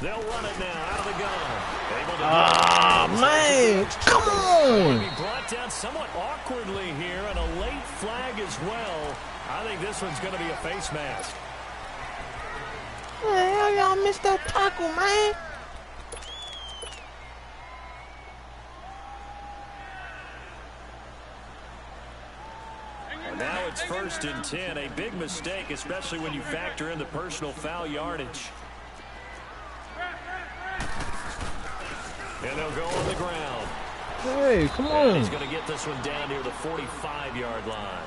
They'll run it now out of the gun. Man, come on. He brought down somewhat awkwardly here, and a late flag as well. I think this one's going to be a face mask. Man, y'all missed that tackle, man. Now it's 1st and 10. A big mistake, especially when you factor in the personal foul yardage. And they'll go on the ground. Hey, come on. And he's going to get this one down near the 45-yard line.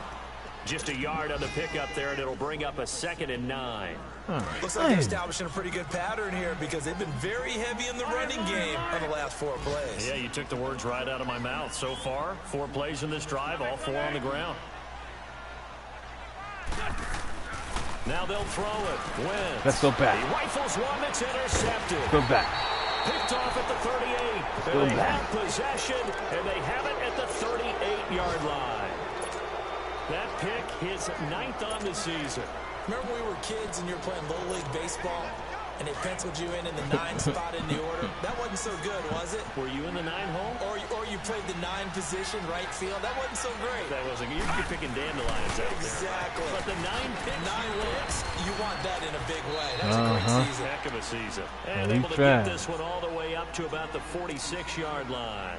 Just a yard on the pickup there, and it'll bring up a 2nd and 9. Looks like they're establishing a pretty good pattern here because they've been very heavy in the running game on the last 4 plays. Yeah, you took the words right out of my mouth. So far, 4 plays in this drive, all 4 on the ground. Now they'll throw it. Wentz. Let's go back. He rifles one that's intercepted. Go back. Picked off at the 38. And they have possession, and they have it at the 38-yard line. That pick his 9th on the season. Remember when we were kids and you were playing Little League Baseball and they penciled you in the 9 spot in the order? That wasn't so good, was it? Were you in the 9 hole? Or you played the 9 position, right field? That wasn't so great. That wasn't. You're picking dandelions out there. Exactly. But the 9 picks. 9 picks, you want that in a big way. That was a great season. Heck of a season. And able to get this one all the way up to about the 46-yard line.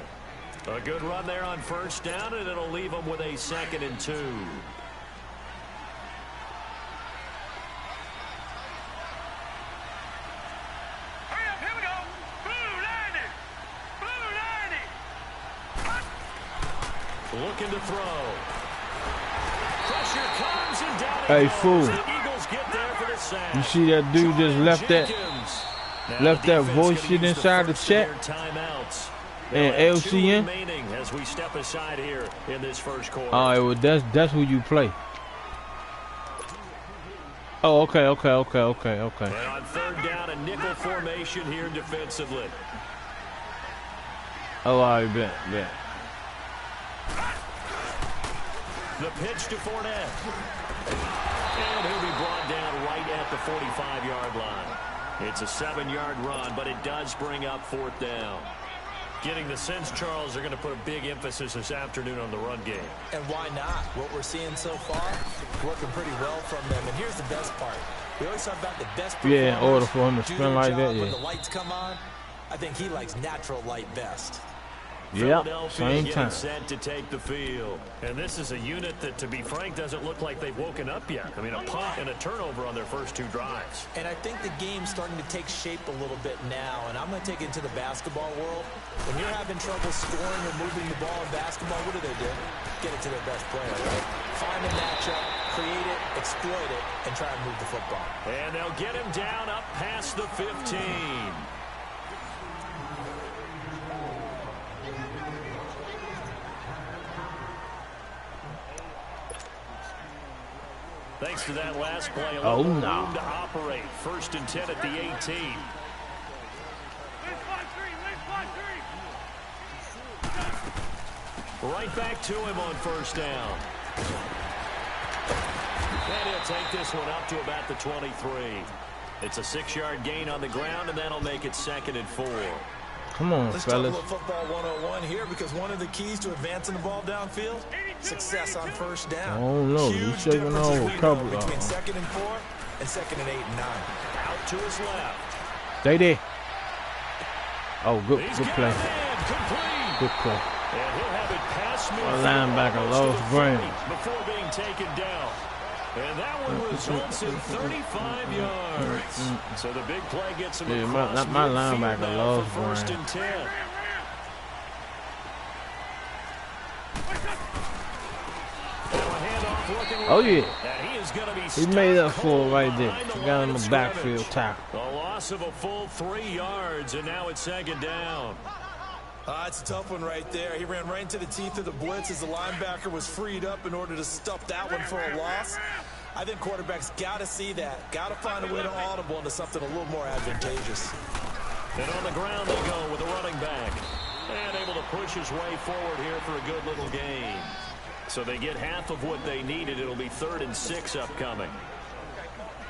A good run there on 1st down, and it'll leave them with a 2nd and 2. Looking to throw. Pressure comes and down. Hey, fool. The Eagles get there for the sack. You see that dude just left that voice shit inside the chat? And LCN? As we step aside here in this first quarter. All right, well, that's who you play. Oh, okay. And on 3rd down, a nickel formation here defensively. Oh, I bet. The pitch to Fournette. And he'll be brought down right at the 45-yard line. It's a 7-yard run, but it does bring up 4th down. Getting the sense, Charles, they're going to put a big emphasis this afternoon on the run game. And why not? What we're seeing so far, working pretty well from them. And here's the best part. We always talk about the best performers. Yeah, in order for him to spin like that, yeah. When the lights come on, I think he likes natural light best. Yeah, same time. Set to take the field. And this is a unit that, to be frank, doesn't look like they've woken up yet. I mean, a punt and a turnover on their first 2 drives. And I think the game's starting to take shape a little bit now. And I'm going to take it into the basketball world. When you're having trouble scoring or moving the ball in basketball, what do? Get it to their best player, right? Find a matchup, create it, exploit it, and try and move the football. And they'll get him down up past the 15. Thanks to that last play, a little room to operate. 1st and 10 at the 18. Right back to him on 1st down. And he'll take this one up to about the 23. It's a 6-yard gain on the ground, and that'll make it 2nd and 4. Come on, Let's fellas. talk about football 101 here, because one of the keys to advancing the ball downfield, success on 1st down. Oh no, you shaking on a couple between 2nd and 4 and 2nd and 8 and 9. Out to his left. Stay there. Oh, good play. Complete. Good play. And he'll have it past me. Linebacker lost brain. Before being taken down. And that one results in 35 yards. So the big play gets him across my linebacker lost for 1st and 10. Oh yeah. He made up for it right there. He got him a backfield tackle. A loss of a full 3 yards, and now it's 2nd down. It's a tough one right there. He ran right into the teeth of the blitz as the linebacker was freed up in order to stuff that one for a loss. I think quarterbacks got to see that. Got to find a way to audible into something a little more advantageous. And on the ground they go with a running back. And able to push his way forward here for a good little gain. So they get half of what they needed. It'll be 3rd and 6 upcoming.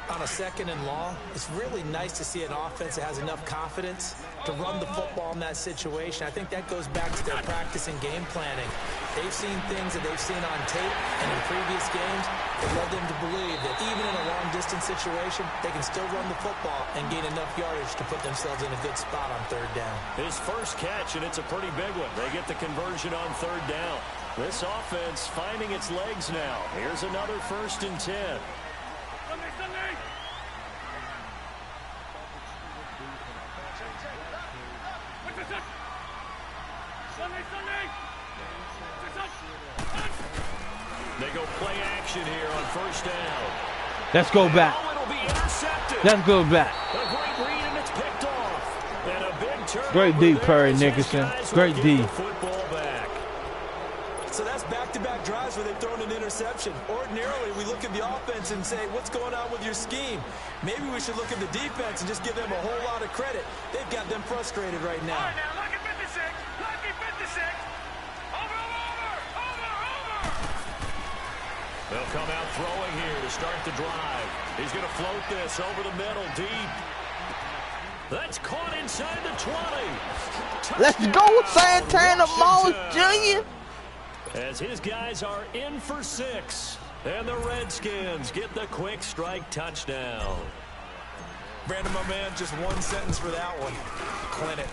On a 2nd and long, it's really nice to see an offense that has enough confidence to run the football in that situation. I think that goes back to their practice and game planning. They've seen things that they've seen on tape and in previous games that led them to believe that even in a long-distance situation, they can still run the football and gain enough yardage to put themselves in a good spot on 3rd down. His first catch, and it's a pretty big one. They get the conversion on 3rd down. This offense finding its legs now. Here's another 1st and 10. They go play action here on 1st down. Let's go back. Oh, it'll be intercepted. Let's go back. A great read, and it's picked off. And a big turnover. Great D, there Perry as Nicholson. these guys Great will D. get the football back. So that's back-to-back drives where they've thrown an interception. Ordinarily, we look at the offense and say, what's going on with your scheme? Maybe we should look at the defense and just give them a whole lot of credit. They've got them frustrated right now. All right, now, lucky 56. Lucky 56. Over. They'll come out throwing here to start the drive. He's going to float this over the middle, deep. That's caught inside the 20. Let's go, Santana Moss Jr. As his guys are in for 6. And the Redskins get the quick strike touchdown. Brandon, my man, just one sentence for that one. Clinic.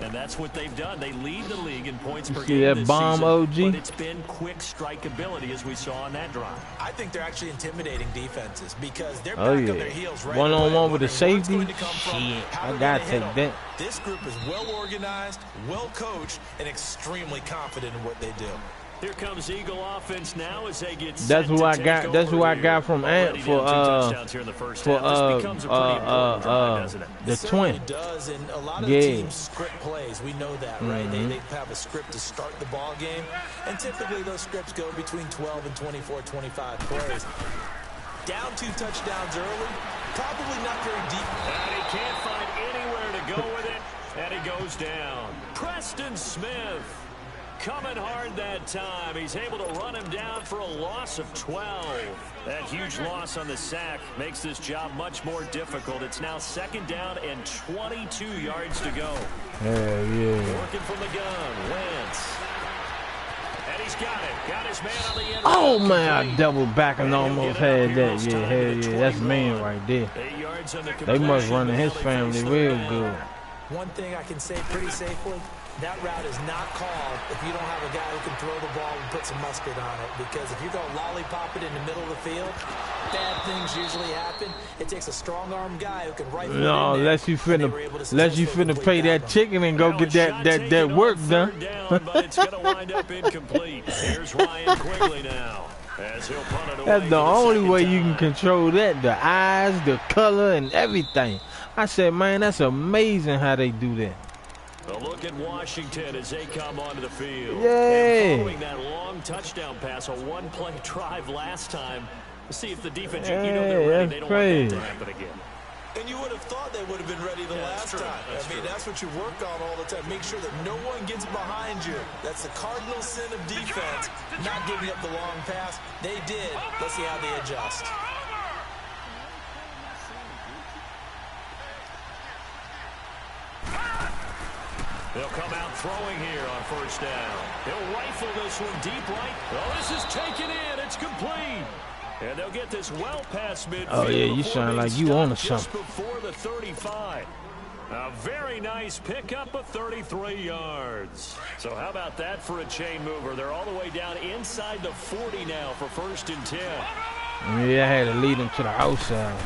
And that's what they've done. They lead the league in points per See game that this bomb, season, OG? but it's been quick strike ability as we saw on that drive. I think they're actually intimidating defenses because they're back Oh, on yeah. their heels right One-on-one away, with the wondering what's safety? going to come from, Shit, how I they're gotta gonna hit take them. that. This group is well organized, well coached, and extremely confident in what they do. Here comes Eagle offense now as they get That's set who to I take got. That's who over I here. got from Already Ant for down 2 touchdowns here in the first half. This becomes a pretty important drive, doesn't it? the It certainly twin. does, and a lot of Yeah. teams script plays. We know that, right? They have a script to start the ball game, and typically those scripts go between 12 and 24, 25 plays. Down 2 touchdowns early, probably not very deep. And he can't find anywhere to go with it, and he goes down. Preston Smith coming hard that time. He's able to run him down for a loss of 12. That huge loss on the sack makes this job much more difficult. It's now 2nd down and 22 yards to go. Hell yeah. Working from the gun, Wentz. And he's got it. Got his man on the end. Oh, man, I doubled back and almost had that. Yeah, hell yeah. That's man right there. 8 yards on the They must completion. run in his Now they family face the real man. good. One thing I can say pretty safely, that route is not called if you don't have a guy who can throw the ball and put some mustard on it. Because if you're going to lollipop it in the middle of the field, bad things usually happen. It takes a strong-armed guy who can rifle No, it in there. unless you And they were able to finna pay that complete chicken and go Now get a shot that taken work on done. 3rd down, but it's going to wind up incomplete. Here's Ryan Quigley now, as he'll punt it away. That's the for only second way you can time. control that. The eyes, the color, and everything. I said, man, that's amazing how they do that. A look at Washington as they come onto the field. Yay. And following that long touchdown pass, a one-play drive last time. We'll see if the defense, you know they're Hey, ready. that's They don't crazy. want that to happen again. And you would have thought they would have been ready the last time. I mean, that's what you work on all the time. Make sure that no one gets behind you. That's the cardinal sin of defense, not giving up the long pass. They did. Let's see how they adjust. They'll come out throwing here on 1st down. He'll rifle this one deep right. Oh, this is taken in. It's complete. And they'll get this well past midfield. Oh, yeah, you before sound being like you stopped on to just something. before the 35. A very nice pickup of 33 yards. So how about that for a chain mover? They're all the way down inside the 40 now for 1st and 10. Yeah, I had to lead him to the outside.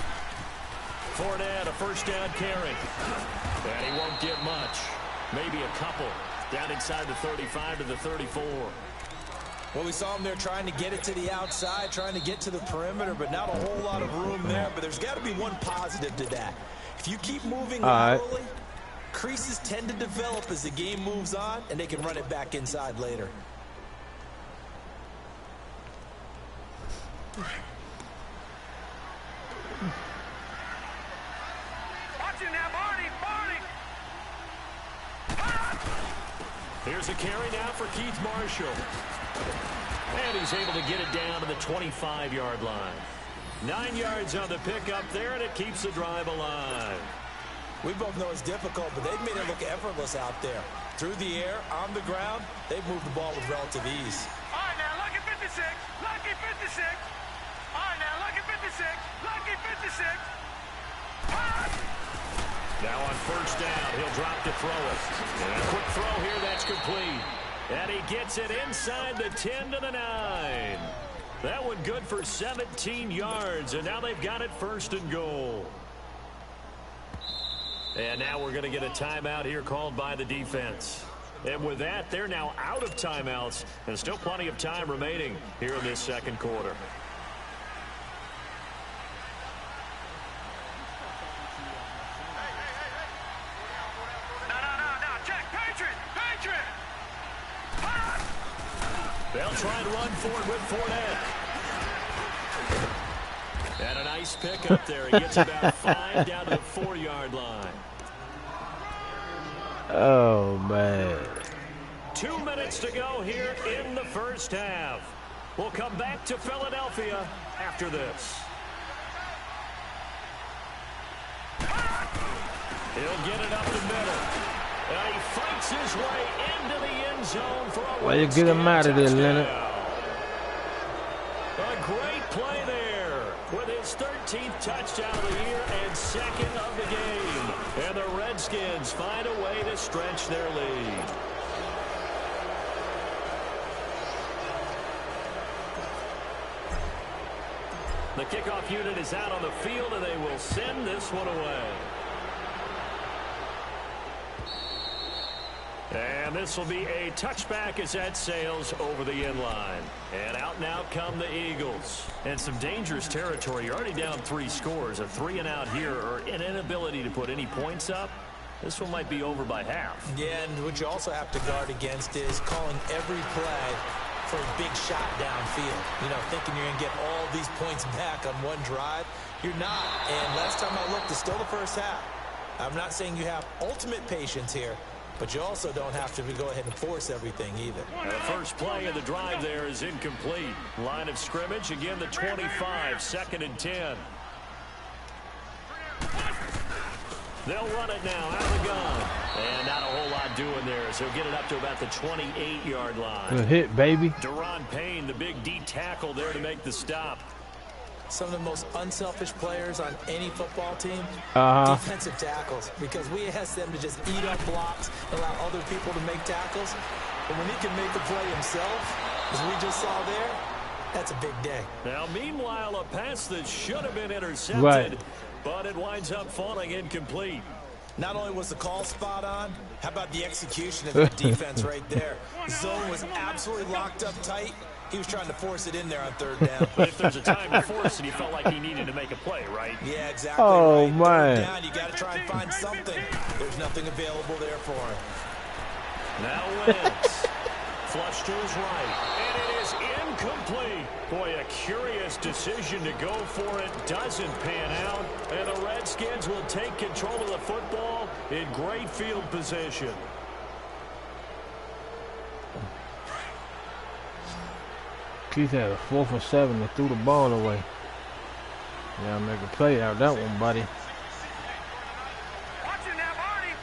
Fournette, a 1st down carry. And he won't get much. Maybe a couple. Down inside the 35 to the 34. Well, we saw him there trying to get it to the outside, trying to get to the perimeter, but not a whole lot of room there. But there's got to be one positive to that. If you keep moving laterally, creases tend to develop as the game moves on, and they can run it back inside later. Watch it now, Marty. Here's a carry now for Keith Marshall. And he's able to get it down to the 25-yard line. 9 yards on the pickup there, and it keeps the drive alive. We both know it's difficult, but they've made it look effortless out there. Through the air, on the ground, they've moved the ball with relative ease. All right, now, lucky 56. Lucky 56. All right, now, lucky 56. Lucky 56. Now on first down, he'll drop to throw it. And a quick throw here, that's complete. And he gets it inside the 10 to the 9. That one good for 17 yards, and now they've got it first and goal. And now we're going to get a timeout here called by the defense. And with that, they're now out of timeouts, and still plenty of time remaining here in this second quarter. They'll try and run for it with Fournette. And a nice pick up there. He gets about 5 down to the 4-yard line. Oh, man. 2 minutes to go here in the first half. We'll come back to Philadelphia after this. He'll get it up the middle. And he fights his way into the end zone for a Well, you get him out of there, Leonard. A great play there with his 13th touchdown of the year and second of the game. And the Redskins find a way to stretch their lead. The kickoff unit is out on the field, and they will send this one away. And this will be a touchback as that sails over the end line. And out now come the Eagles. And some dangerous territory. You're already down 3 scores. A 3 and out here, or an inability to put any points up. This one might be over by half. Yeah, and what you also have to guard against is calling every play for a big shot downfield. You know, thinking you're going to get all these points back on one drive. You're not. And last time I looked, it's still the first half. I'm not saying you have ultimate patience here, but you also don't have to go ahead and force everything either. And the first play of the drive there is incomplete. Line of scrimmage, again the 25, 2nd and 10. They'll run it now out of the gun. And not a whole lot doing there, so he'll get it up to about the 28-yard line. Good hit, baby. Deron Payne, the big D tackle there to make the stop. Some of the most unselfish players on any football team, defensive tackles, because we ask them to just eat up blocks, allow other people to make tackles. But when he can make a play himself, as we just saw there, that's a big day. Now, meanwhile, a pass that should have been intercepted, but it winds up falling incomplete. Not only was the call spot on, how about the execution of that defense right there? The zone was absolutely locked up tight. He was trying to force it in there on 3rd down. But if there's a time to force it, he felt like he needed to make a play, right? Yeah, exactly. Oh, right. man. 3rd down, you got to try and find something. There's nothing available there for him. Now Wentz. Flush to his right. And it is incomplete. Boy, a curious decision to go for it. Doesn't pan out. And the Redskins will take control of the football in great field position. Keith had a 4th and 7 and threw the ball away. Yeah, make a play out of that one, buddy. Watch it now, Barney.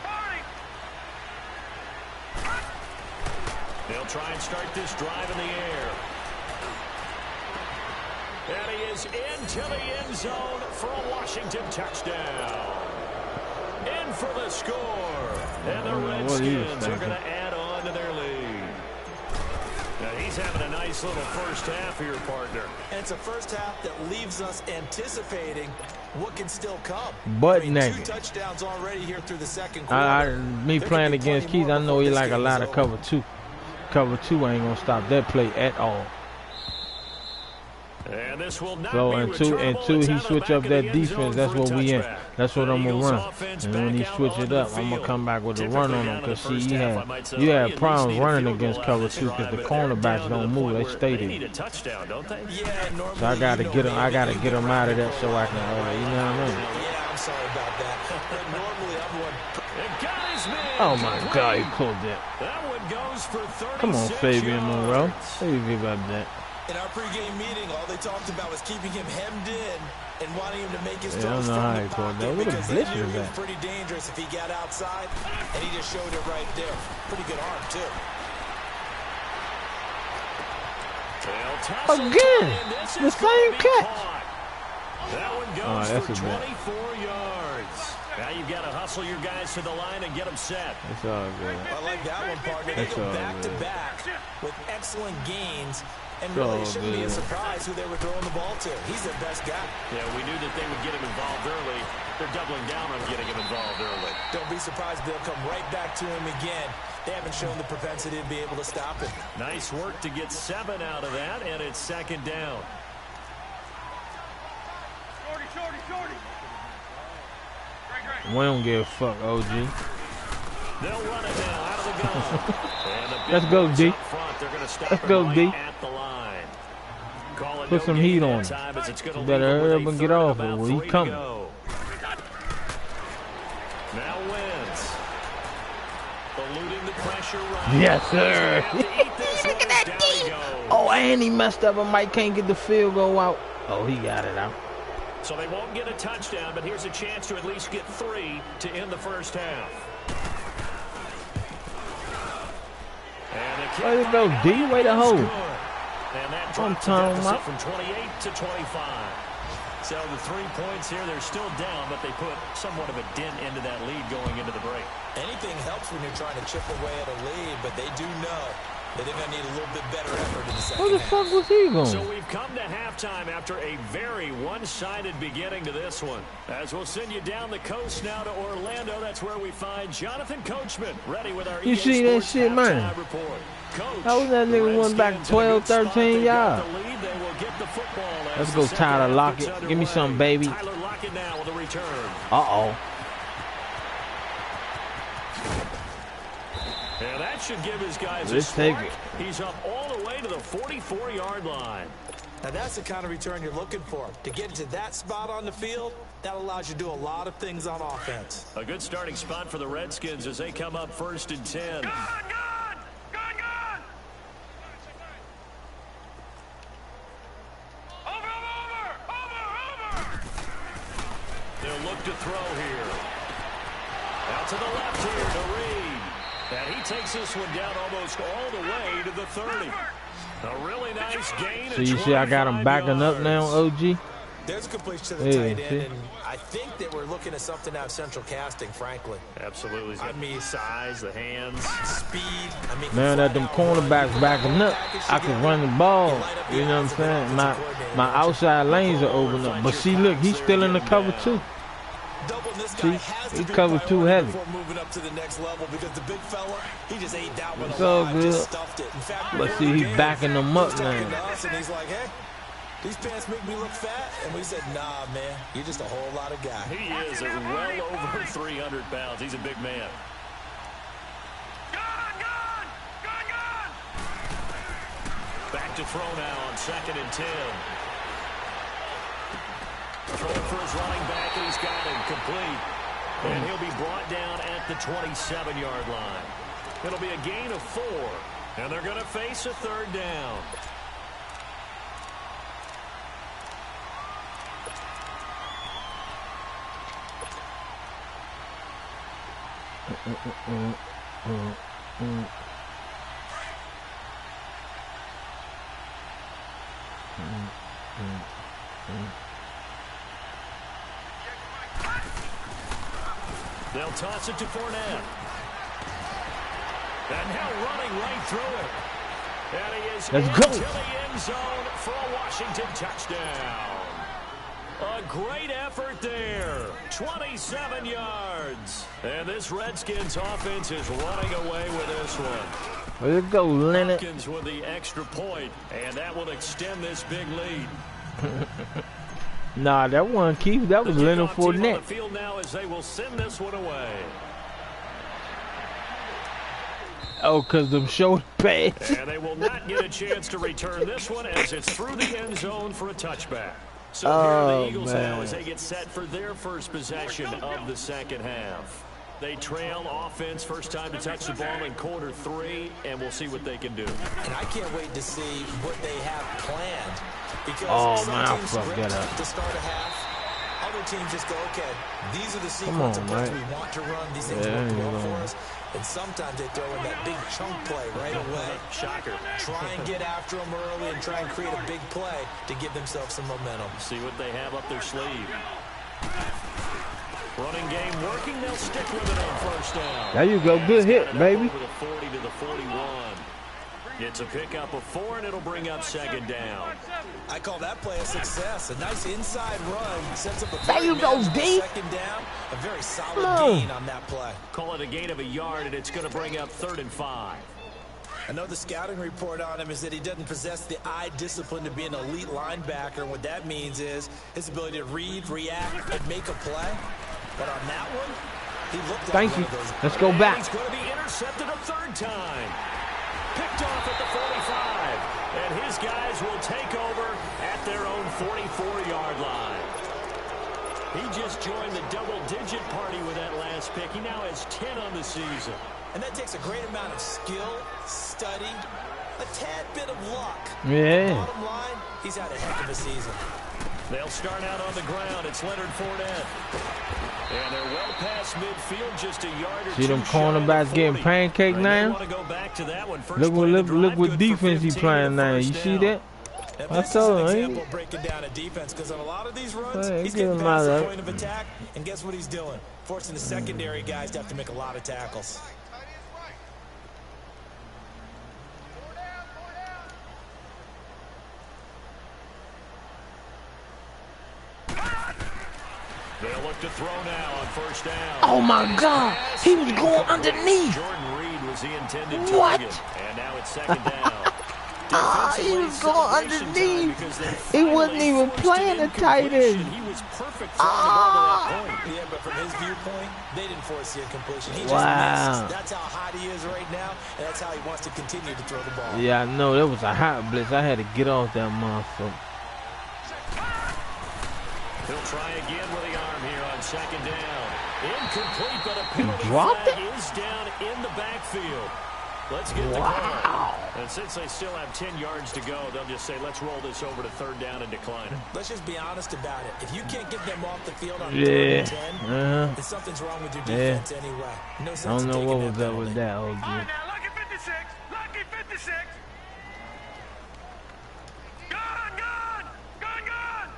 They'll try and start this drive in the air. And he is into the end zone for a Washington touchdown. In for the score. And the Redskins are going to add on to their lead. Now he's having a nice little first half here, partner. And it's a first half that leaves us anticipating what can still come. But 2 touchdowns already here through the second quarter. Me playing against Keith, I know he like a lot of cover 2. Cover 2 ain't going to stop that play at all. And this will not So, be and two, he switch up that defense. That's what we in. That's what I'm going to run. And when he switch it up, I'm going to come back with a run on him. Because, see, you had problems running against cover 2 because the cornerbacks don't move. They stay there. So I got to get him. I got to get him out of that so I can, you know what I mean? Yeah, I'm sorry about that. Normally, Oh, my God, he pulled that. That one goes for 36 Come on, Fabian yards. Monroe. How you feel about that? In our pregame meeting, all they talked about was keeping him hemmed in and wanting him to make his I don't throws know from how the he caught that. pocket What a because they blitz knew was he was that? pretty dangerous if he got outside, and he just showed it right there. Pretty good arm, too. Again, the same catch. That one goes for 24 yards. Now you've got to hustle your guys to the line and get them set. That's all good. I like that one, partner. They go back-to-back with excellent gains. And really, it shouldn't be a surprise who they were throwing the ball to. He's their best guy. Yeah, we knew that they would get him involved early. They're doubling down on getting him involved early. Don't be surprised they'll come right back to him again. They haven't shown the propensity to be able to stop it. Nice work to get 7 out of that, and it's second down. Shorty. We don't give a fuck, OG. They'll run it now out of the gun. Let's go, D. Let's go, D. Put some heat on him. You better hurry up and get off it. Well, he coming. Now wins. Eluding the pressure right. Yes, sir. Look at that D. Oh, and he messed up, and Mike can't get the field goal out. Oh, he got it out. So they won't get a touchdown, but here's a chance to at least get 3 to end the first half. Way to go, D. Way to hold. And that drops the deficit from 28 to 25. So the 3 points here, they're still down, but they put somewhat of a dent into that lead going into the break. Anything helps when you're trying to chip away at a lead, but they do know that they're going to need a little bit better effort in the second half. Where the fuck was he going? So we've come to halftime after a very one-sided beginning to this one. As we'll send you down the coast now to Orlando, that's where we find Jonathan Coachman ready with our You see that shit, man? report. Coach, how was that nigga went back 12, 13 yards? Let's go, Tyler Lockett. Give me some, baby. Tyler Lockett now with a return. Uh-oh. Yeah, that should give his guys Let's a spark. take it. He's up all the way to the 44-yard line. Now that's the kind of return you're looking for. To get to that spot on the field, that allows you to do a lot of things on offense. A good starting spot for the Redskins as they come up 1st and 10. Gone! Over! They'll look to throw here. Out to the left here to Reed. And he takes this one down almost all the way to the 30. A really nice gain. So you see I got him backing up now, OG? There's a completion to the tight end, and I think that we're looking at something out of central casting, frankly. Absolutely. I mean, size, the hands. Speed. I mean, man, that them cornerbacks backing up, I can run the ball. You know what I'm saying? My outside lanes are open up. But see, look, he's still in the cover too. See, he covered too heavy. Moving up to the next level because the big fella, he just ate that one. It's all good. But see, he's backing them up now. And he's like, hey, these pants make me look fat. And we said, nah, man, you're just a whole lot of guy. He is well over 300 pounds. He's a big man. Gone! Back to throw now on 2nd and 10. Throwing for his running back, and he's got him complete. And he'll be brought down at the 27-yard line. It'll be a gain of 4, and they're going to face a 3rd down. They'll toss it to Fournette. And now running right through it. And he is into the end zone for a Washington touchdown. A great effort there. 27 yards. And this Redskins offense is running away with this one. Let's go, Leonard. Hopkins with the extra point, and that will extend this big lead. Nah, that one, Keith, that was Leonard Fournette. On the field now as they will send this one away. Oh, because them shoulder pads. And they will not get a chance to return this one as it's through the end zone for a touchback. So here are the Eagles now as they get set for their first possession of the second half. They trail offense, first time to touch the ball in quarter 3, and we'll see what they can do. And I can't wait to see what they have planned. Because man, I fucked that up. To start a half, other teams just go, okay, these are the sequence of plays we want to run. These things work well for us. And sometimes they throw in that big chunk play right away. Shocker. Try and get after them early and try and create a big play to give themselves some momentum. See what they have up their sleeve. Running game working. They'll stick with it on first down. There you go. Good hit, baby. Over the 40 to the 41. It's a pickup of 4, and it'll bring up second down. I call that play a success. A nice inside run sets up a there you go, D. second down. A very solid gain on that play. Call it a gain of a yard, and it's going to bring up 3rd and 5. I know the scouting report on him is that he doesn't possess the eye discipline to be an elite linebacker. And what that means is his ability to read, react, and make a play. But on that one, he looked like Thank you. Let's go back. He's going to be intercepted a 3rd time. Picked off at the 45, and his guys will take over at their own 44-yard line. He just joined the double-digit party with that last pick. He now has 10 on the season. And that takes a great amount of skill, study, a tad bit of luck. Yeah. Bottom line, he's had a heck of a season. They'll start out on the ground. It's Leonard Fournette. And they're well past midfield, just a yard or two. See them cornerbacks getting pancaked now? Look what defense he playing now. You see that? I told him. Breaking down a defense because on a lot of these runs, Hey, he's getting past the point of attack. And guess what he's doing? Forcing the secondary guys to have to make a lot of tackles. They'll look to throw now on first down. Oh my God, he was going underneath. Jordan Reed was the intended What? target, and now it's second down. He was going underneath. He wasn't even playing the tight end. He was perfect throwing the ball to that point. Yeah, but from his viewpoint, they didn't force the incompletion. He just Wow. misses. That's how hot he is right now, and that's how he wants to continue to throw the ball. Yeah, I know. That was a hot blitz. I had to get off that motherfucker. He'll try again with the arm here on second down. Incomplete, but a penalty dropped flag is down in the backfield. Let's get the call. And since they still have 10 yards to go, they'll just say, let's roll this over to 3rd down and decline it. Let's just be honest about it. If you can't get them off the field on 3rd Yeah. and 10, then something's wrong with your defense anyway. No sense I don't know in what taking was that up with penalty. that, All OG. right, now, lucky 56. Lucky 56. Gone, gone. Gone, gone.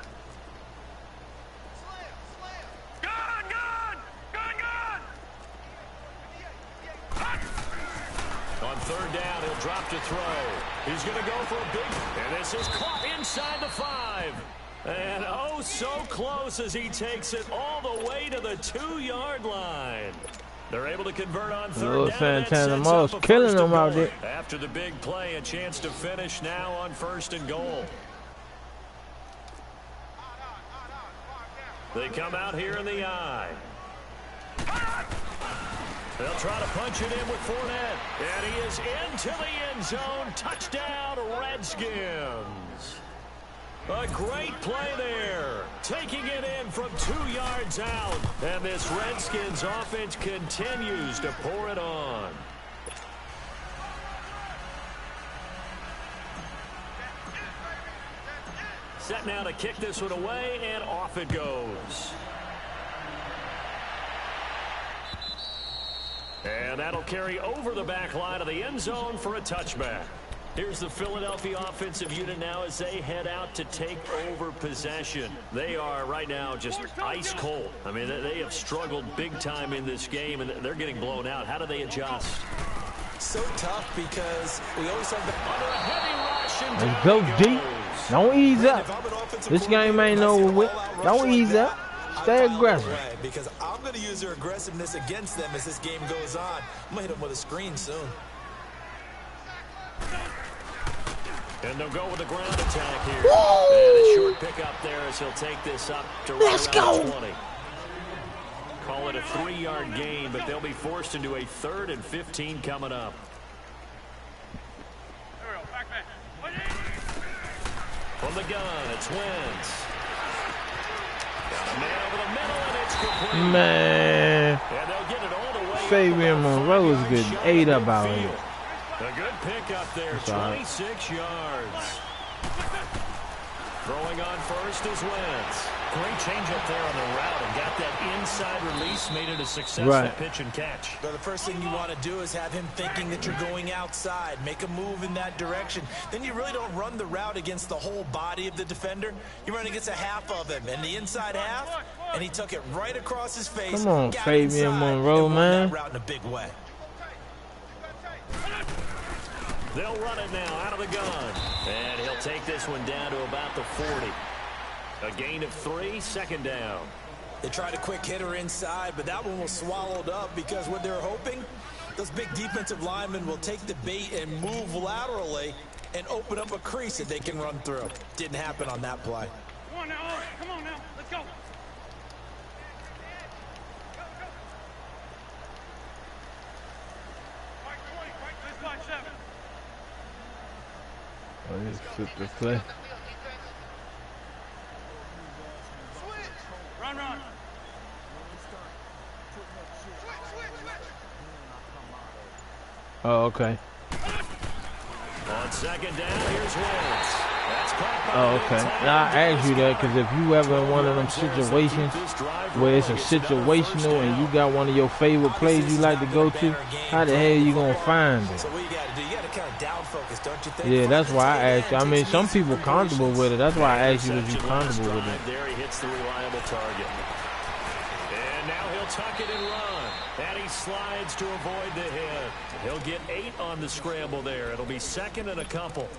Gone, gone. Gone, gone. On 3rd down, he'll drop to throw. He's going to go for a big, and this is caught inside the 5. And oh, so close as he takes it all the way to the 2-yard line. They're able to convert on 3rd Little down. Santana Moss killing them out there. After the big play, a chance to finish now on 1st and goal. They come out here in the eye. They'll try to punch it in with Fournette. And he is into the end zone. Touchdown, Redskins. A great play there. Taking it in from 2 yards out. And this Redskins offense continues to pour it on. Set now to kick this one away, and off it goes. And that'll carry over the back line of the end zone for a touchback. Here's the Philadelphia offensive unit now as they head out to take over possession. They are right now just ice cold. I mean, they have struggled big time in this game, and they're getting blown out. How do they adjust? So tough because we always have the Under a heavy rush, and Let's down go he deep. goes. Don't ease up. If I'm an offensive This game ain't coordinator, over with. I see a all-out Don't rush ease like up. that, Stay I file aggressive. away because I'm going to use their aggressiveness against them as this game goes on. I'm going to hit them with a screen soon. And they'll go with the ground attack here. And a short pickup there as he'll take this up to right Let's around go. 20. Call it a 3-yard gain, but they'll be forced into a 3rd and 15 coming up. There we go. Back, back. From the gun, it's Wentz. Got a man over the middle, and it's complete. Man. And they'll get it all the Fabian Monroe is getting ate up out here. A good pickup there, 26 yards. Throwing on first is Wentz. Great change up there on the route and got that inside release, made it a successful pitch and catch. So the first thing you want to do is have him thinking that you're going outside, make a move in that direction. Then you really don't run the route against the whole body of the defender. You run against a half of him, and the inside half, and he took it right across his face. Come on, Fabian Monroe, man. That route in a big way. They'll run it now out of the gun. And he'll take this one down to about the 40. A gain of 3, second down. They tried a quick hitter inside, but that one was swallowed up because what they're hoping, those big defensive linemen will take the bait and move laterally and open up a crease that they can run through. Didn't happen on that play. Come on now, come on now, let's go. Right 20, right to line 7. Oh, he's flipped the play. Run, run. Oh, okay. On second down, here's Wentz. That's caught by Okay. Now I asked you that because if you ever in one of them situations where it's a situational and you got one of your favorite plays you like to go to, how the hell you gonna find it? So what you got to do, you got to kind of down focus, don't you think? Yeah, that's why I asked you. I mean, some people comfortable with it. That's why I asked you if you comfortable with it. There he hits the reliable target. And now he'll tuck it and run. And he slides to avoid the hit. He'll get 8 on the scramble there. It'll be second and a couple.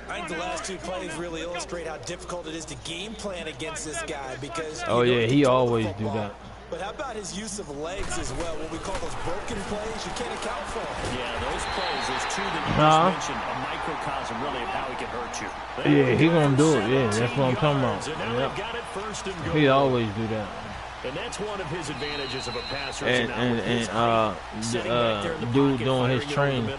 I think the last two plays really illustrate how difficult it is to game plan against this guy because... Oh, yeah, he always do that. But how about his use of legs as well? What we call those broken plays, you can't account for them. Yeah, those plays, those two that you just mentioned, a microcosm really of how he can hurt you. Yeah, he gonna do it. Yeah, that's what I'm talking about. Yep. He always do that. And that's one of his advantages of a passer. And dude doing his training,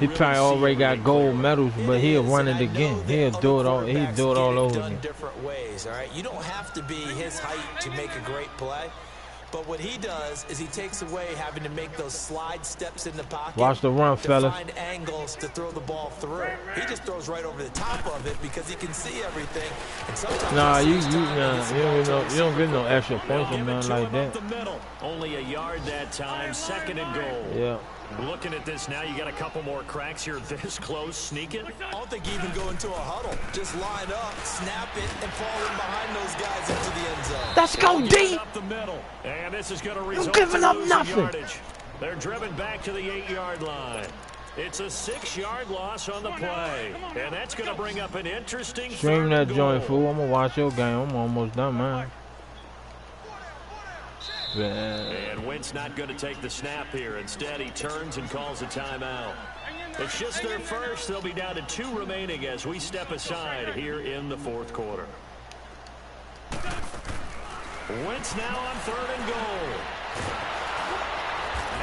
he probably already got gold medals, but he'll run it again. He'll do it all. He'll do it all over again. Different ways, all right. You don't have to be his height to make a great play. But what he does is he takes away having to make those slide steps in the pocket. Watch the run, fellas. Find angles to throw the ball through. He just throws right over the top of it because he can see everything. And sometimes you don't get no extra points or nothing like that. Only a yard that time, second and goal. Yeah. Looking at this now, you got a couple more cracks here this close. Sneak it. I don't think even go into a huddle. Just line up, snap it, and fall in behind those guys into the end zone. Let's go deep. Up the middle. And this is going to result You're giving up in nothing. Yardage. They're driven back to the 8-yard line. It's a 6-yard loss on the play. And that's going to bring up an interesting Stream that joint, fool. I'm going to watch your game. I'm almost done, man. And Wentz not going to take the snap here. Instead, he turns and calls a timeout. It's just their first. They'll be down to 2 remaining as we step aside here in the fourth quarter. Wentz now on 3rd and goal.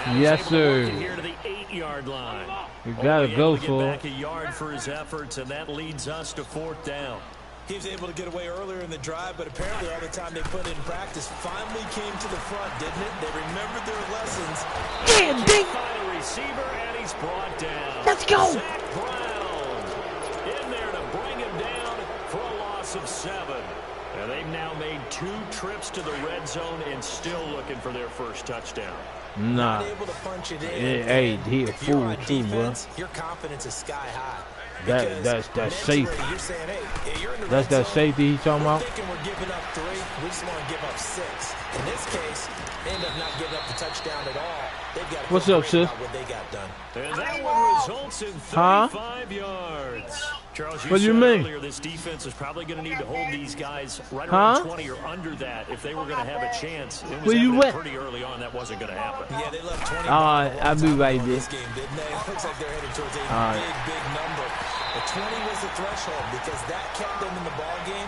And yes, sir. Here to the 8-yard line. You gotta go for it. Back a yard for his efforts, and that leads us to 4th down. He was able to get away earlier in the drive, but apparently all the time they put in practice finally came to the front, didn't it? They remembered their lessons. Yeah, deep. By the receiver, and he's brought down. Let's go. Zach Brown in there to bring him down for a loss of 7. And they've now made 2 trips to the red zone and still looking for their first touchdown. Nah. Not able to punch it in. Hey, he a fool too, bro. Your confidence is sky high. That's safety. You're saying, hey, you're in the That's red that zone. safety he talking about. We're thinking we're giving up 3. We just want to give up 6. In this case, they end up not giving up the touchdown at all. They've got to What's up, sis? what they got done. And that one results in 35 yards. Charles, What do you mean? earlier this defense is probably going to need to hold these guys right around 20 or under that if they were going to have a chance. It was Where you at? pretty early on that wasn't going to happen. Yeah, they left 20. I'll be right there. This game, didn't they? It looks like they're headed towards a big number. But 20 was the threshold because that kept them in the ball game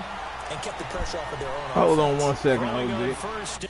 and kept the pressure off of their own Hold on offense. 1 second, Rolling on OG. first.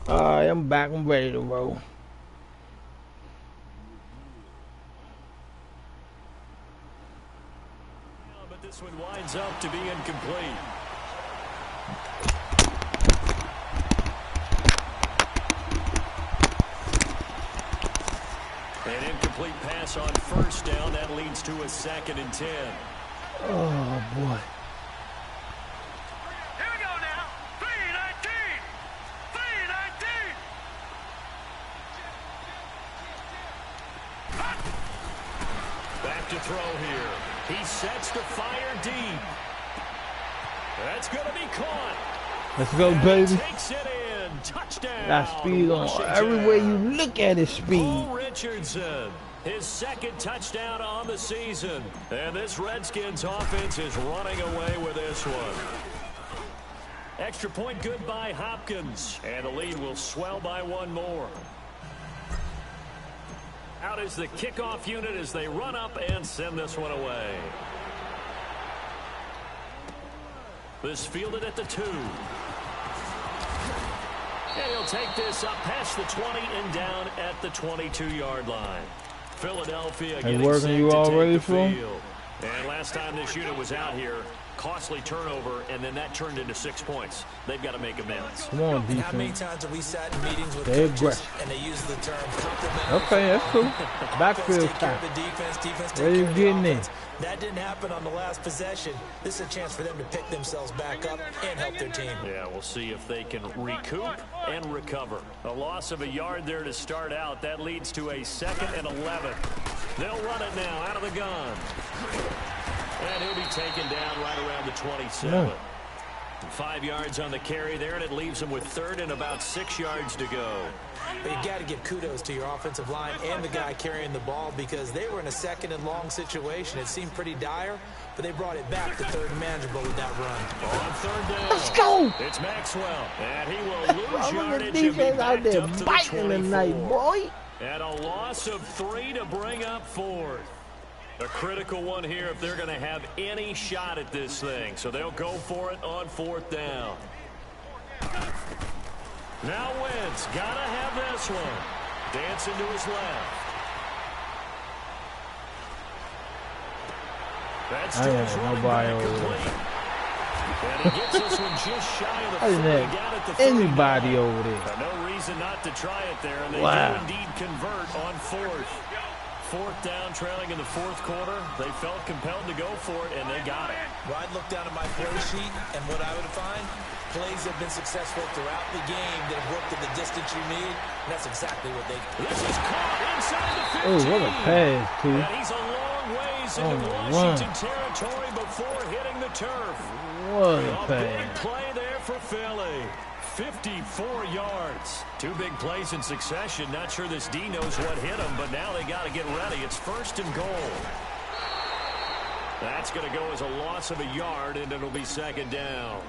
Alright, I'm back. I'm ready to roll. But this one winds up to be incomplete. An incomplete pass on first down. That leads to a 2nd and 10. Oh, boy. Here we go now. 3-19. 3-19. Back to throw here. He sets to fire deep. That's going to be caught. Let's go, baby. Takes it in. Touchdown. Got speed on everywhere you look at his speed. Paul Richardson, his 2nd touchdown on the season. And this Redskins offense is running away with this one. Extra point good by Hopkins. And the lead will swell by 1 more. Out is the kickoff unit as they run up and send this one away. This fielded at the 2. And he'll take this up past the 20 and down at the 22-yard line. Philadelphia getting set you to all take ready the for? field. And last time this unit was out here, costly turnover, and then that turned into 6 points. They've got to make amends. Come on, And how many defense. times have we sat in meetings with They're coaches aggressive. and they use the term compliment? Okay, that's cool. Backfield Take care time. of the defense, defense Where take you care of the getting in? offense. That didn't happen on the last possession. This is a chance for them to pick themselves back up and help their team. Yeah, we'll see if they can recoup and recover. A loss of a yard there to start out. That leads to a 2nd and 11. They'll run it now out of the gun. And he'll be taken down right around the 27. No. 5 yards on the carry there, and it leaves him with 3rd and about 6 yards to go. But you got to give kudos to your offensive line and the guy carrying the ball because they were in a 2nd and long situation. It seemed pretty dire, but they brought it back to 3rd and manageable with that run. On 3rd down. Let's go. It's Maxwell, and he will lose I'm yardage the and be defense out backed there up to the biting 24. tonight, boy. And a loss of 3 to bring up 4th. A critical one here if they're going to have any shot at this thing. So they'll go for it on 4th down. Now Wentz, got to have this one. Dancing to his left. That's I ain't had nobody over there. And he gets this one just shy of the I didn't 40, have down at the anybody 39. over there. No reason not to try it there, and they Wow. do indeed convert on 4th. 4th down, trailing in the 4th quarter. They felt compelled to go for it, and they got it. Well, I'd look down at my play sheet, and what I would find, plays have been successful throughout the game that have worked at the distance you need, and that's exactly what they did. This is caught inside the 15. Oh, what a pass, too. And he's a long ways into Oh, Washington territory before hitting the turf. What a A big pass. play there for Philly. 54 yards. 2 big plays in succession. Not sure this D knows what hit him, but now they got to get ready. It's 1st and goal. That's going to go as a loss of a yard, and it'll be 2nd down.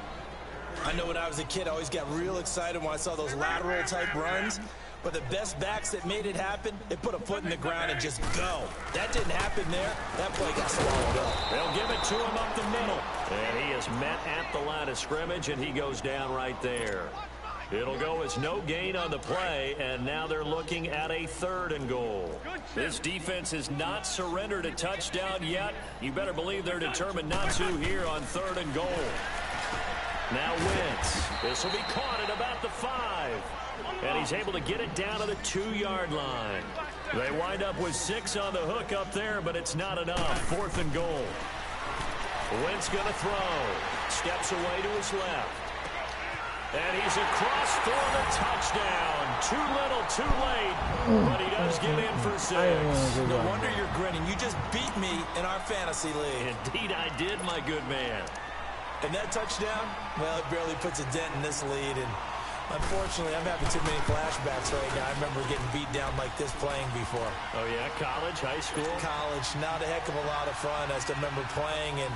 I know when I was a kid, I always got real excited when I saw those lateral-type runs. But the best backs that made it happen, they put a foot in the ground and just go. That didn't happen there. That play got swallowed up. They'll give it to him up the middle. And he is met at the line of scrimmage, and he goes down right there. It'll go as no gain on the play, and now they're looking at a 3rd and goal. This defense has not surrendered a touchdown yet. You better believe they're determined not to here on 3rd and goal. Now Wentz. This will be caught at about the 5. And he's able to get it down to the 2-yard line. They wind up with 6 on the hook up there, but it's not enough. 4th and goal. Wentz going to throw. Steps away to his left. And he's across for the touchdown. Too little, too late. But he does get in for 6. No wonder you're grinning. You just beat me in our fantasy league. Indeed I did, my good man. And that touchdown, well, it barely puts a dent in this lead. And unfortunately, I'm having too many flashbacks right now. I remember getting beat down like this playing before. Oh, yeah? College, high school? College, not a heck of a lot of fun. I still remember playing and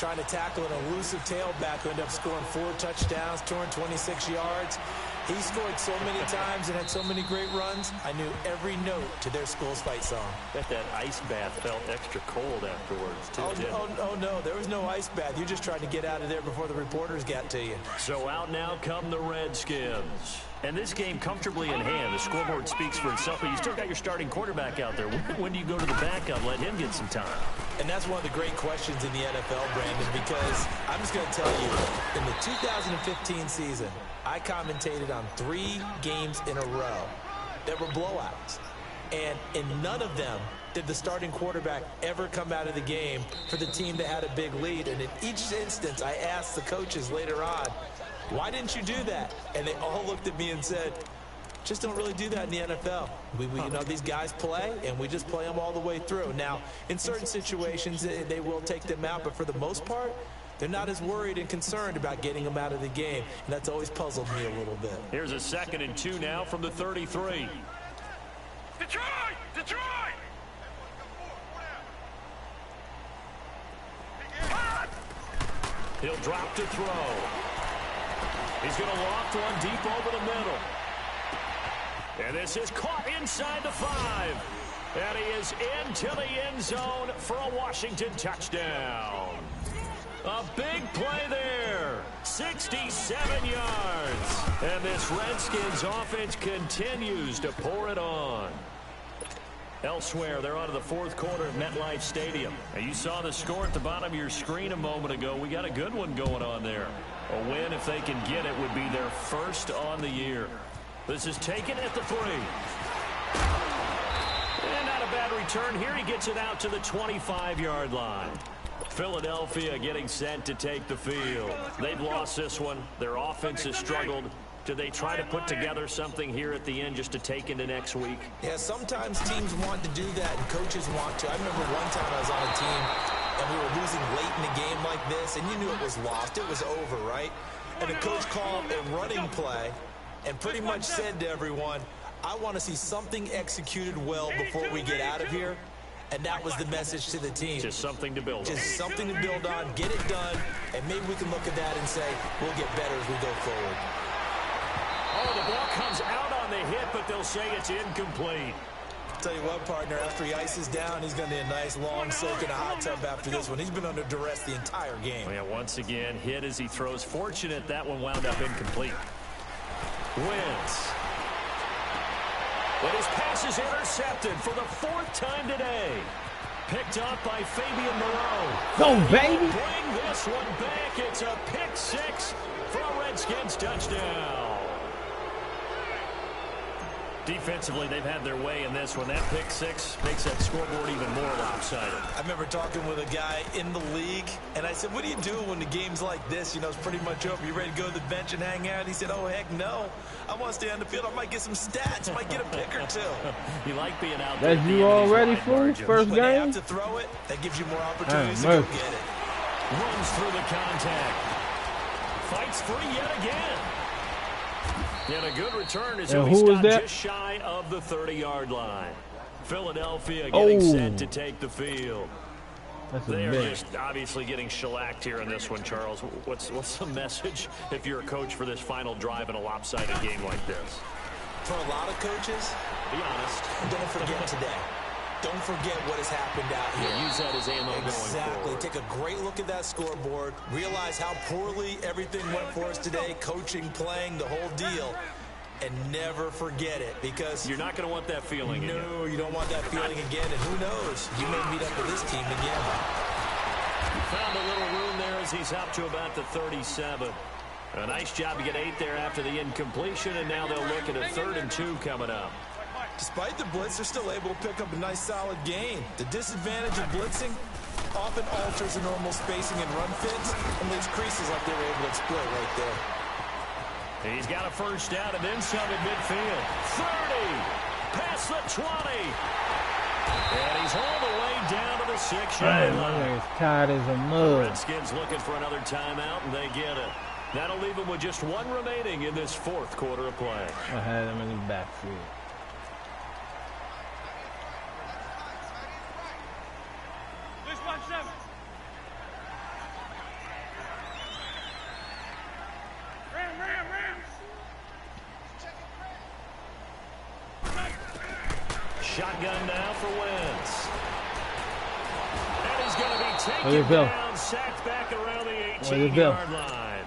trying to tackle an elusive tailback who ended up scoring 4 touchdowns, 226 yards. He scored so many times and had so many great runs, I knew every note to their school's fight song. Bet that ice bath felt extra cold afterwards, too, Oh, no, there was no ice bath. You just tried to get out of there before the reporters got to you. So out now come the Redskins. And this game comfortably in hand. The scoreboard speaks for itself, but you still got your starting quarterback out there. When do you go to the backup, let him get some time? And that's one of the great questions in the NFL, Brandon, because I'm just going to tell you, in the 2015 season, I commentated on 3 games in a row that were blowouts. And in none of them did the starting quarterback ever come out of the game for the team that had a big lead. And in each instance, I asked the coaches later on, why didn't you do that? And they all looked at me and said, just don't really do that in the NFL. We you know, these guys play, and we just play them all the way through. Now, in certain situations, they will take them out, but for the most part, they're not as worried and concerned about getting them out of the game, and that's always puzzled me a little bit. Here's a 2nd and 2 now from the 33. Detroit! Detroit! He'll drop to throw. He's going to loft one deep over the middle. And this is caught inside the 5. And he is into the end zone for a Washington touchdown. A big play there. 67 yards. And this Redskins offense continues to pour it on. Elsewhere, they're on to the 4th quarter of MetLife Stadium. And you saw the score at the bottom of your screen a moment ago. We got a good one going on there. A win, if they can get it, would be their first on the year. This is taken at the 3. And not a bad return here. He gets it out to the 25-yard line. Philadelphia getting set to take the field. They've lost this one. Their offense has struggled. Do they try to put together something here at the end just to take into next week? Yeah, sometimes teams want to do that and coaches want to. I remember one time I was on a team and we were losing late in a game like this, and you knew it was lost. It was over, right? And the coach called a running play and pretty much said to everyone, I want to see something executed well before we get out of here. And that was the message to the team. Just something to build on. Just something to build on, get it done, and maybe we can look at that and say, we'll get better as we go forward. Oh, the ball comes out on the hit, but they'll say it's incomplete. Tell you what, partner, after he ices down, he's going to need a nice long soak in a hot tub after this one. He's been under duress the entire game. Yeah, once again, hit as he throws. Fortunate that one wound up incomplete. Wins. But his pass is intercepted for the 4th time today. Picked up by Fabian Moreau. Go, baby. Bring this one back. It's a pick 6 for a Redskins touchdown. Defensively, they've had their way in this one. That pick 6 makes that scoreboard even more lopsided. I remember talking with a guy in the league, and I said, what do you do when the game's like this? You know, it's pretty much over. You ready to go to the bench and hang out? He said, oh, heck no. I want to stay on the field. I might get some stats. Might get a pick or 2. You like being out there. That's you already, fool? First when game? they have to throw it, that gives you more opportunities to go get it. Runs through the contact. Fights free yet again. And a good return as he stopped just shy of the 30-yard line. Philadelphia getting set to take the field. They are just obviously getting shellacked here in this one, Charles. What's the message if you're a coach for this final drive in a lopsided game like this? For a lot of coaches, be honest, don't forget today. Don't forget what has happened out here. Yeah, use that as ammo going forward. Take a great look at that scoreboard. Realize how poorly everything went for us today. Coaching, playing, the whole deal. And never forget it, because you're not going to want that feeling again. No, you don't want that feeling again. And who knows? You may meet up with this team again. Found a little room there as he's up to about the 37. A nice job to get 8 there after the incompletion, and now they'll look at a 3rd and 2 coming up. Despite the blitz, they're still able to pick up a nice, solid gain. The disadvantage of blitzing often alters the normal spacing and run fits and leaves creases like they were able to exploit right there. He's got a first down and then some at midfield. 30, past the 20. And he's all the way down to the 6-yard line. He's tired as a mud. Redskins looking for another timeout, and they get it. That'll leave them with just 1 remaining in this 4th quarter of play. I had him in the backfield. shotgun now for Wentz. And he's going to be taken down, sacked back around the 18-yard line.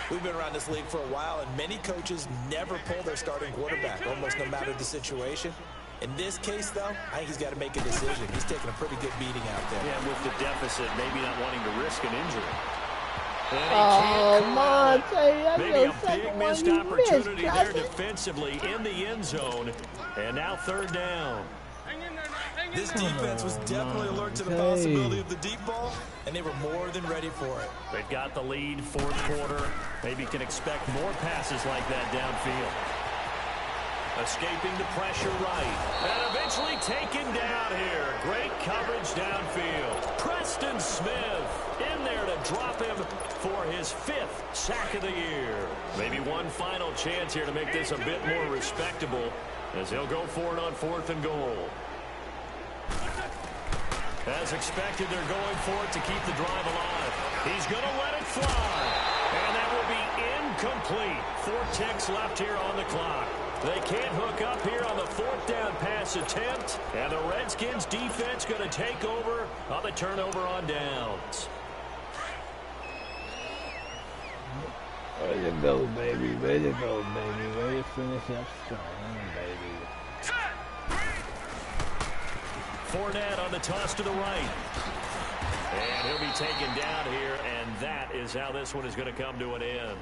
We've been around this league for a while, and many coaches never pull their starting quarterback, almost no matter the situation. In this case, though, I think he's got to make a decision. He's taking a pretty good beating out there. Yeah, with the deficit, maybe not wanting to risk an injury. Oh, Monte, that's maybe a big missed opportunity there defensively in the end zone. And now third down. This defense was definitely alert to the possibility of the deep ball, and they were more than ready for it. They've got the lead, fourth quarter. Maybe can expect more passes like that downfield. Escaping the pressure right. And eventually taken down here. Great coverage downfield. Preston Smith in there to drop him for his 5th sack of the year. Maybe one final chance here to make this a bit more respectable as he'll go for it on 4th and goal. As expected, they're going for it to keep the drive alive. He's going to let it fly. And that will be incomplete. 4 ticks left here on the clock. They can't hook up here on the 4th down pass attempt. And the Redskins defense going to take over on the turnover on downs. Way to go, baby. Way to go, baby. Way to finish up strong, baby. Fournette on the toss to the right. And he'll be taken down here, and that is how this one is going to come to an end.